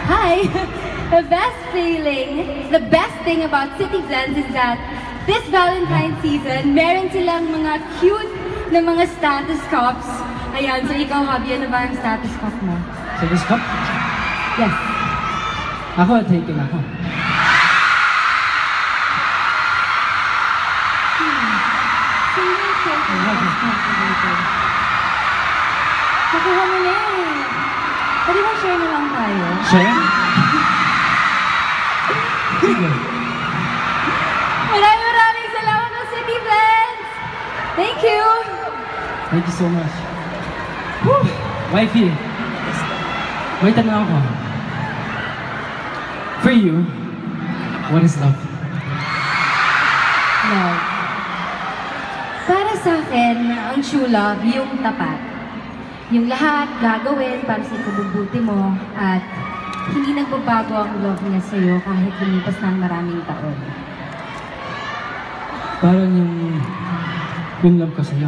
Hi! The best thing about City Blends is that this Valentine's season, meron silang mga cute na mga status cups. Ayan, so ikaw, Javi, ano ba ang status cup mo? Status cup? Yes. Ako, taken ako. Single taken status cup. Nakuha mo na eh. Pwede ba share na lang tayo? Share? Sige. Maraming salamat sa City Blends! Thank you! Thank you so much. Woo! Wifey, may tanong ako. For you, what is love? Love. Para sa akin, ang true love, yung tapat. Yung lahat gagawin para sa ikabubuti mo at hindi nagbabago ang love niya sa'yo kahit lumipas ng maraming taon. Parang yung love ko sa'yo.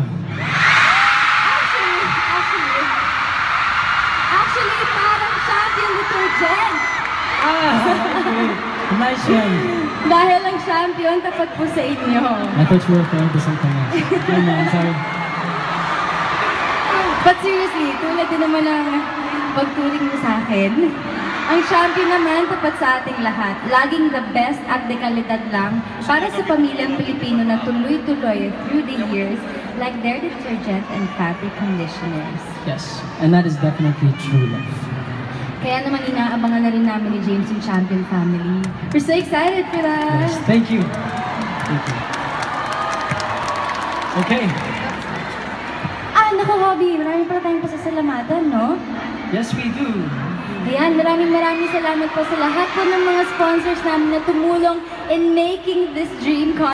Actually, parang champion detergent! Okay. Nice one. Dahil ang champion, tapat po sa inyo. I thought you were referring to something else. Okay, man, sorry. But seriously, tulad din naman ng pagturing mo sa akin, ang champion naman tapat sa ating lahat. Laging the best at dekalidad lang para sa pamilyang Pilipino na tuloy-tuloy through the years like their detergent and fabric conditioners. Yes, and that is definitely true love. Kaya naman inaabangan na rin namin ni James yung champion family. We're so excited for that! Yes, thank you. Thank you. Okay. Naku, Hobby, marami pala tayong pasasalamatan, no? Yes, we do. Ayan, maraming salamat po sa lahat po ng mga sponsors namin na tumulong in making this dream come